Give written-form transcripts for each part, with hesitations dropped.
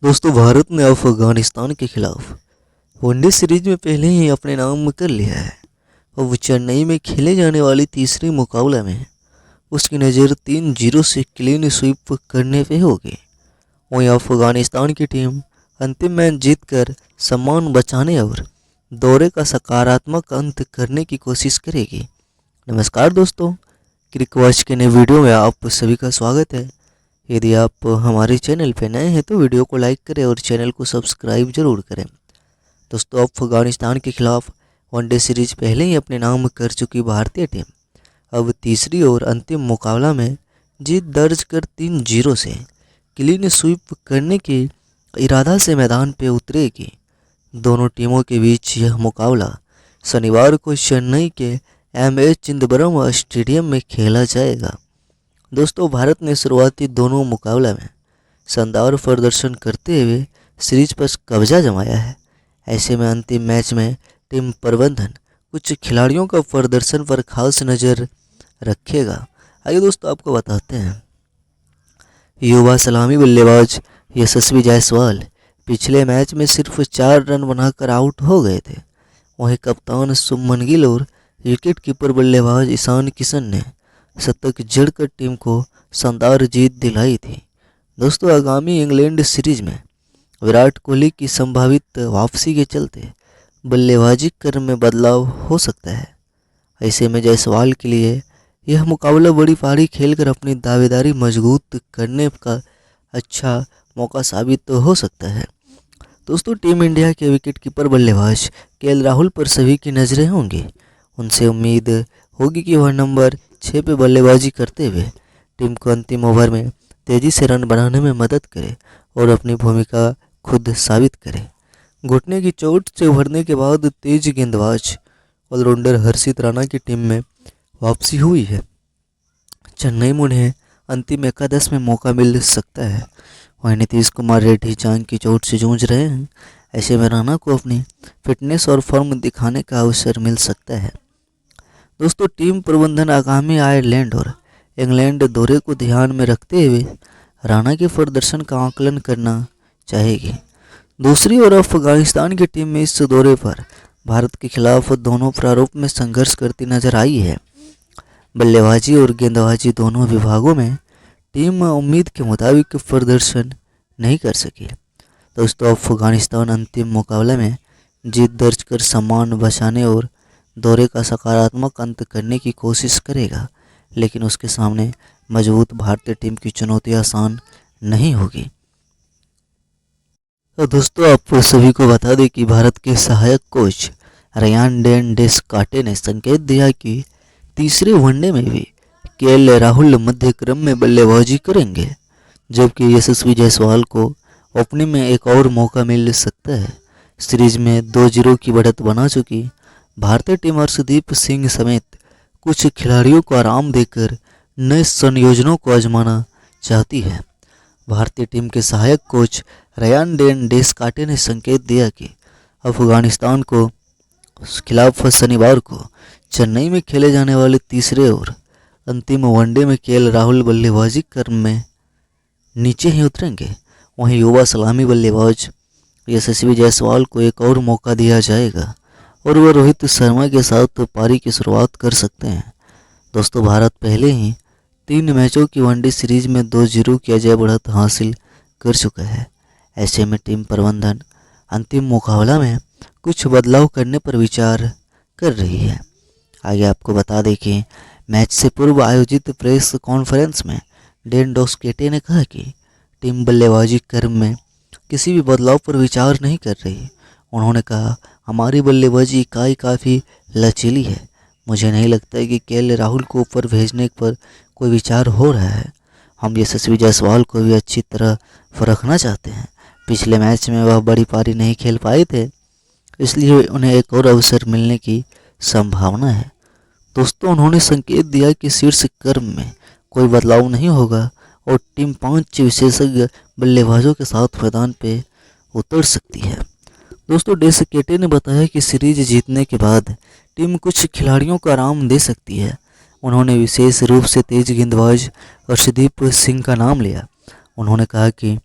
दोस्तों, भारत ने अफगानिस्तान के खिलाफ वनडे सीरीज में पहले ही अपने नाम कर लिया है। अब चेन्नई में खेले जाने वाली तीसरे मुकाबले में उसकी नज़र 3-0 से क्लीन स्वीप करने पे होगी। वहीं अफगानिस्तान की टीम अंतिम मैच जीतकर सम्मान बचाने और दौरे का सकारात्मक अंत करने की कोशिश करेगी। नमस्कार दोस्तों, क्रिकवॉच के नए वीडियो में आप सभी का स्वागत है। यदि आप हमारे चैनल पर नए हैं तो वीडियो को लाइक करें और चैनल को सब्सक्राइब जरूर करें। दोस्तों, अफगानिस्तान के खिलाफ वनडे सीरीज पहले ही अपने नाम कर चुकी भारतीय टीम अब तीसरी और अंतिम मुकाबला में जीत दर्ज कर 3-0 से क्लीन स्वीप करने के इरादा से मैदान पर उतरेगी। दोनों टीमों के बीच यह मुकाबला शनिवार को चेन्नई के MS चिदंबरम स्टेडियम में खेला जाएगा। दोस्तों, भारत ने शुरुआती दोनों मुकाबला में शानदार प्रदर्शन करते हुए सीरीज पर कब्जा जमाया है। ऐसे में अंतिम मैच में टीम प्रबंधन कुछ खिलाड़ियों का प्रदर्शन पर खास नज़र रखेगा। आइए दोस्तों, आपको बताते हैं। युवा सलामी बल्लेबाज यशस्वी जायसवाल पिछले मैच में सिर्फ 4 रन बनाकर आउट हो गए थे। वहीं कप्तान शुभमन गिल और विकेट कीपर बल्लेबाज ईशान किशन ने शतक जड़कर टीम को शानदार जीत दिलाई थी। दोस्तों, आगामी इंग्लैंड सीरीज में विराट कोहली की संभावित वापसी के चलते बल्लेबाजी क्रम में बदलाव हो सकता है। ऐसे में जायसवाल के लिए यह मुकाबला बड़ी पारी खेलकर अपनी दावेदारी मजबूत करने का अच्छा मौका साबित हो सकता है। दोस्तों, टीम इंडिया के विकेट कीपर बल्लेबाज KL राहुल पर सभी की नज़रें होंगी। उनसे उम्मीद होगी कि वह नंबर 6 पे बल्लेबाजी करते हुए टीम को अंतिम ओवर में तेज़ी से रन बनाने में मदद करे और अपनी भूमिका खुद साबित करे। घुटने की चोट से उभरने के बाद तेज गेंदबाज ऑलराउंडर हर्षित राणा की टीम में वापसी हुई है। चेन्नई में उन्हें अंतिम एकादश में मौका मिल सकता है। वहीं नीतीश कुमार रेड्डी जांघ की चोट से जूझ रहे हैं। ऐसे में राणा को अपनी फिटनेस और फॉर्म दिखाने का अवसर मिल सकता है। दोस्तों, टीम प्रबंधन आगामी आयरलैंड और इंग्लैंड दौरे को ध्यान में रखते हुए राणा के प्रदर्शन का आकलन करना चाहेगी। दूसरी ओर अफगानिस्तान की टीम में इस दौरे पर भारत के खिलाफ दोनों प्रारूप में संघर्ष करती नजर आई है। बल्लेबाजी और गेंदबाजी दोनों विभागों में टीम उम्मीद के मुताबिक प्रदर्शन नहीं कर सकी। दोस्तों, अफगानिस्तान अंतिम मुकाबले में जीत दर्ज कर सम्मान बचाने और दौरे का सकारात्मक अंत करने की कोशिश करेगा, लेकिन उसके सामने मजबूत भारतीय टीम की चुनौती आसान नहीं होगी। तो दोस्तों, आप सभी को बता दें कि भारत के सहायक कोच रयान डेन डेस्काटे ने संकेत दिया कि तीसरे वनडे में भी KL राहुल मध्य क्रम में बल्लेबाजी करेंगे, जबकि यशस्वी जायसवाल को ओपनिंग में एक और मौका मिल सकता है। सीरीज में 2-0 की बढ़त बना चुकी भारतीय टीम अर्शदीप सिंह समेत कुछ खिलाड़ियों को आराम देकर नए संयोजनों को आजमाना चाहती है। भारतीय टीम के सहायक कोच रयान डेन डेस्काटे ने संकेत दिया कि अफगानिस्तान को खिलाफ शनिवार को चेन्नई में खेले जाने वाले तीसरे और अंतिम वनडे में KL राहुल बल्लेबाजी क्रम में नीचे ही उतरेंगे। वहीं युवा सलामी बल्लेबाज यशस्वी जायसवाल को एक और मौका दिया जाएगा और वह रोहित शर्मा के साथ पारी की शुरुआत कर सकते हैं। दोस्तों, भारत पहले ही 3 मैचों की वनडे सीरीज में 2-0 की अजय बढ़त हासिल कर चुका है। ऐसे में टीम प्रबंधन अंतिम मुकाबला में कुछ बदलाव करने पर विचार कर रही है। आगे आपको बता दें कि मैच से पूर्व आयोजित प्रेस कॉन्फ्रेंस में डेन डेस्काटे ने कहा कि टीम बल्लेबाजी क्रम में किसी भी बदलाव पर विचार नहीं कर रही। उन्होंने कहा, हमारी बल्लेबाजी इकाई काफ़ी लचीली है। मुझे नहीं लगता कि KL राहुल को ऊपर भेजने पर कोई विचार हो रहा है। हम यशस्वी जायसवाल को भी अच्छी तरह परखना चाहते हैं। पिछले मैच में वह बड़ी पारी नहीं खेल पाए थे, इसलिए उन्हें एक और अवसर मिलने की संभावना है। दोस्तों, उन्होंने संकेत दिया कि शीर्ष क्रम में कोई बदलाव नहीं होगा और टीम 5 विशेषज्ञ बल्लेबाजों के साथ मैदान पे उतर सकती है। दोस्तों, डेस्काटे ने बताया कि सीरीज जीतने के बाद टीम कुछ खिलाड़ियों को आराम दे सकती है। उन्होंने विशेष रूप से तेज गेंदबाज अर्शदीप सिंह का नाम लिया। उन्होंने कहा कि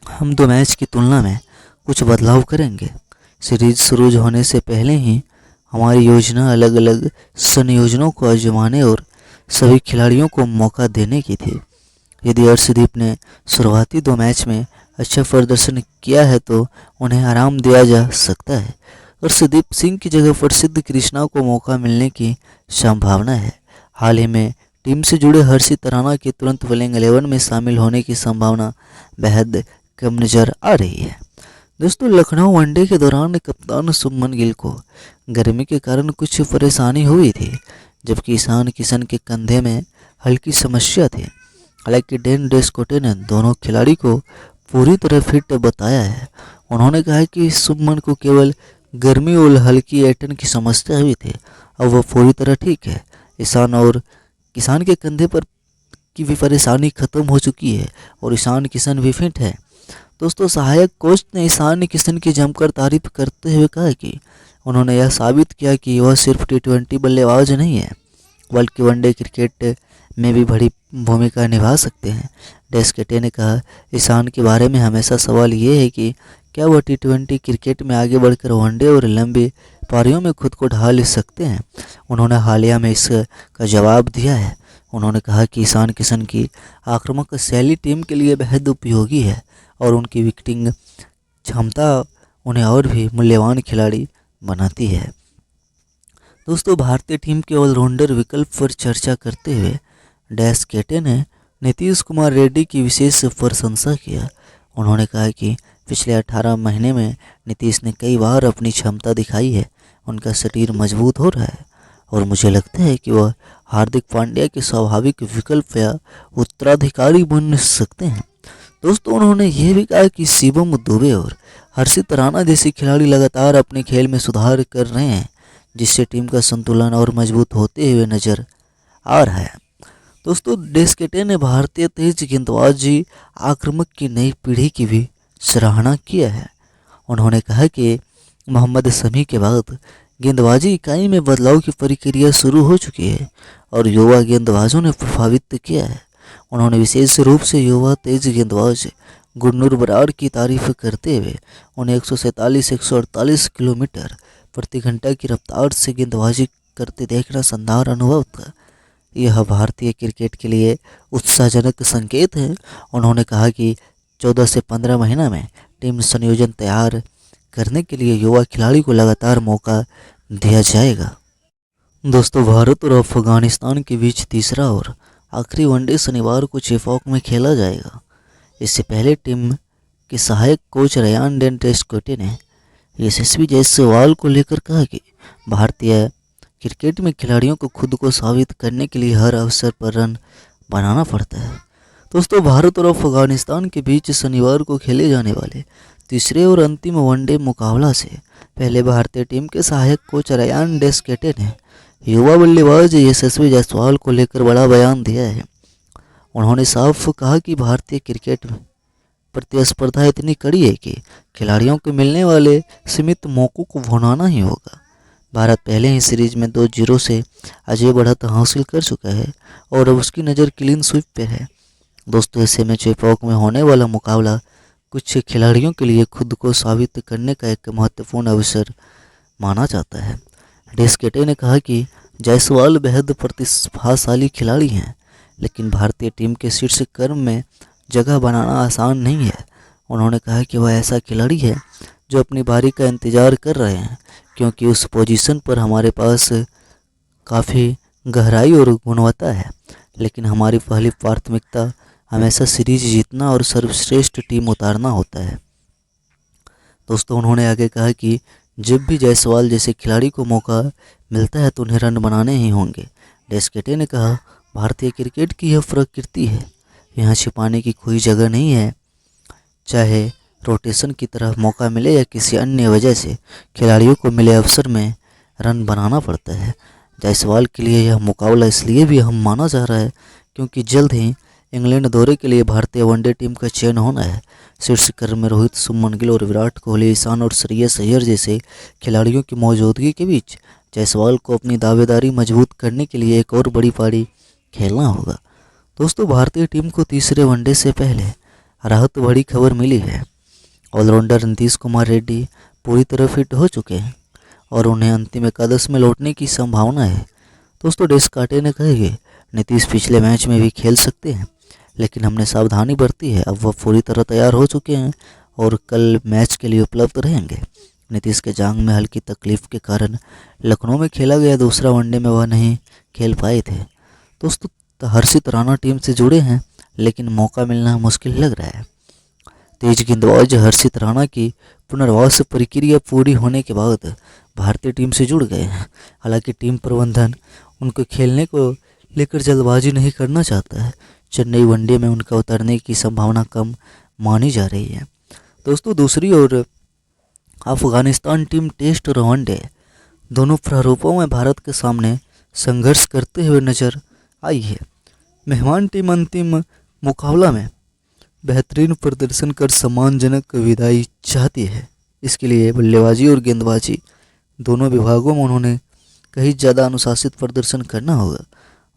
हम दो मैच की तुलना में कुछ बदलाव करेंगे। सीरीज शुरू होने से पहले ही हमारी योजना अलग अलग संयोजनों को आजमाने और सभी खिलाड़ियों को मौका देने की थी। यदि अर्शदीप ने शुरुआती दो मैच में अच्छा प्रदर्शन किया है तो उन्हें आराम दिया जा सकता है। अर्शदीप सिंह की जगह प्रसिद्ध कृष्णा को मौका मिलने की संभावना है। हाल ही में टीम से जुड़े हर्षित राणा के तुरंत प्लेइंग 11 में शामिल होने की संभावना बेहद कम नजर आ रही है। दोस्तों, लखनऊ वनडे के दौरान कप्तान शुभमन गिल को गर्मी के कारण कुछ परेशानी हुई थी, जबकि ईशान किशन के कंधे में हल्की समस्या थी। हालांकि डेन डेस्कोटे ने दोनों खिलाड़ी को पूरी तरह फिट बताया है। उन्होंने कहा कि शुभमन को केवल गर्मी और हल्की ऐंठन की समस्या हुई थी, अब वह पूरी तरह ठीक है। ईशान और किसान के कंधे पर की भी परेशानी खत्म हो चुकी है और ईशान किशन भी फिट है। दोस्तों, सहायक कोच ने ईशान किशन की जमकर तारीफ करते हुए कहा कि उन्होंने यह साबित किया कि वह सिर्फ T20 बल्लेबाज नहीं है, बल्कि वनडे क्रिकेट में भी बड़ी भूमिका निभा सकते हैं। डेस्केटे ने कहा, ईशान के बारे में हमेशा सवाल ये है कि क्या वह T20 क्रिकेट में आगे बढ़कर वनडे और लंबी पारियों में खुद को ढाल सकते हैं। उन्होंने हालिया में इसका जवाब दिया है। उन्होंने कहा कि ईशान किशन की आक्रामक शैली टीम के लिए बेहद उपयोगी है और उनकी विकेटिंग क्षमता उन्हें और भी मूल्यवान खिलाड़ी बनाती है। दोस्तों, भारतीय टीम के ऑलराउंडर विकल्प पर चर्चा करते हुए डेस्केटे ने नीतीश कुमार रेड्डी की विशेष प्रशंसा किया। उन्होंने कहा कि पिछले 18 महीने में नीतीश ने कई बार अपनी क्षमता दिखाई है। उनका शरीर मजबूत हो रहा है और मुझे लगता है कि वह हार्दिक पांड्या के स्वाभाविक विकल्प या उत्तराधिकारी बन सकते हैं। दोस्तों, उन्होंने यह भी कहा कि शिवम दुबे और हर्षित राणा जैसे खिलाड़ी लगातार अपने खेल में सुधार कर रहे हैं, जिससे टीम का संतुलन और मजबूत होते हुए नजर आ रहा है। दोस्तों, डेस्केटे ने भारतीय तेज गेंदबाजी आक्रामक की नई पीढ़ी की भी सराहना किया है। उन्होंने कहा कि मोहम्मद शमी के बाद गेंदबाजी इकाई में बदलाव की प्रक्रिया शुरू हो चुकी है और युवा गेंदबाजों ने प्रभावित किया है। उन्होंने विशेष रूप से युवा तेज गेंदबाज गुरनूर बराड़ की तारीफ करते हुए उन्हें 147-148 किलोमीटर प्रति घंटा की रफ्तार से गेंदबाजी करते देखना शानदार अनुभव था। यह भारतीय क्रिकेट के लिए उत्साहजनक संकेत है। उन्होंने कहा कि 14 से 15 महीना में टीम संयोजन तैयार करने के लिए युवा खिलाड़ी को लगातार मौका दिया जाएगा। दोस्तों, भारत और अफगानिस्तान के बीच तीसरा और आखिरी वनडे शनिवार को चेपॉक में खेला जाएगा। इससे पहले टीम के सहायक कोच रेयान डेस्कोटे ने यशस्वी जायसवाल को लेकर कहा कि भारतीय क्रिकेट में खिलाड़ियों को खुद को साबित करने के लिए हर अवसर पर रन बनाना पड़ता है। दोस्तों, भारत और अफगानिस्तान के बीच शनिवार को खेले जाने वाले तीसरे और अंतिम वनडे मुकाबला से पहले भारतीय टीम के सहायक कोच रेयान डेस्केटे ने युवा बल्लेबाज यशस्वी जायसवाल को लेकर बड़ा बयान दिया है। उन्होंने साफ कहा कि भारतीय क्रिकेट में प्रतिस्पर्धा इतनी कड़ी है कि खिलाड़ियों को मिलने वाले सीमित मौकों को भुनाना ही होगा। भारत पहले ही सीरीज में 2-0 से अजय बढ़त हासिल कर चुका है और अब उसकी नज़र क्लीन स्वीप पर है। दोस्तों, ऐसे में चेपॉक में होने वाला मुकाबला कुछ खिलाड़ियों के लिए खुद को साबित करने का एक महत्वपूर्ण अवसर माना जाता है। डेस्केटे ने कहा कि जायसवाल बेहद प्रतिभाशाली खिलाड़ी हैं, लेकिन भारतीय टीम के शीर्ष क्रम में जगह बनाना आसान नहीं है। उन्होंने कहा कि वह ऐसा खिलाड़ी है जो अपनी बारी का इंतज़ार कर रहे हैं, क्योंकि उस पोजीशन पर हमारे पास काफ़ी गहराई और गुणवत्ता है। लेकिन हमारी पहली प्राथमिकता हमेशा सीरीज जीतना और सर्वश्रेष्ठ टीम उतारना होता है। दोस्तों, उन्होंने आगे कहा कि जब भी जायसवाल जैसे खिलाड़ी को मौका मिलता है तो उन्हें रन बनाने ही होंगे। डेस्केटे ने कहा, भारतीय क्रिकेट की यह प्रकृति है, यहाँ छिपाने की कोई जगह नहीं है। चाहे रोटेशन की तरह मौका मिले या किसी अन्य वजह से खिलाड़ियों को मिले अवसर में रन बनाना पड़ता है। जायसवाल के लिए यह मुकाबला इसलिए भी अहम माना जा रहा है क्योंकि जल्द ही इंग्लैंड दौरे के लिए भारतीय वनडे टीम का चयन होना है। शीर्ष क्रम में रोहित, शुभमन गिल और विराट कोहली, ईशान और श्रेयस अय्यर जैसे खिलाड़ियों की मौजूदगी के बीच जायसवाल को अपनी दावेदारी मजबूत करने के लिए एक और बड़ी पारी खेलना होगा। दोस्तों, भारतीय टीम को तीसरे वनडे से पहले राहत बड़ी खबर मिली है। ऑलराउंडर नीतीश कुमार रेड्डी पूरी तरह फिट हो चुके हैं और उन्हें अंतिम एकादश में लौटने की संभावना है। दोस्तों, डेस्काटे ने कहा कि नीतीश पिछले मैच में भी खेल सकते हैं, लेकिन हमने सावधानी बरती है। अब वह पूरी तरह तैयार हो चुके हैं और कल मैच के लिए उपलब्ध रहेंगे। नीतीश के जांघ में हल्की तकलीफ के कारण लखनऊ में खेला गया दूसरा वनडे में वह नहीं खेल पाए थे। दोस्तों, हर्षित राणा टीम से जुड़े हैं, लेकिन मौका मिलना मुश्किल लग रहा है। तेज गेंदबाज हर्षित राणा की पुनर्वास प्रक्रिया पूरी होने के बाद भारतीय टीम से जुड़ गए हैं। हालांकि टीम प्रबंधन उनको खेलने को लेकर जल्दबाजी नहीं करना चाहता है। चेन्नई वनडे में उनका उतरने की संभावना कम मानी जा रही है। दोस्तों, दूसरी ओर अफगानिस्तान टीम टेस्ट और वनडे दोनों प्रारूपों में भारत के सामने संघर्ष करते हुए नजर आई है। मेहमान टीम अंतिम मुकाबला में बेहतरीन प्रदर्शन कर सम्मानजनक विदाई चाहती है। इसके लिए बल्लेबाजी और गेंदबाजी दोनों विभागों में उन्होंने कहीं ज़्यादा अनुशासित प्रदर्शन करना होगा।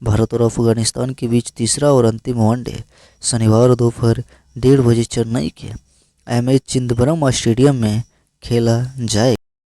भारत और अफगानिस्तान के बीच तीसरा और अंतिम वनडे शनिवार दोपहर 1:30 बजे चेन्नई के MS चिदम्बरम स्टेडियम में खेला जाएगा।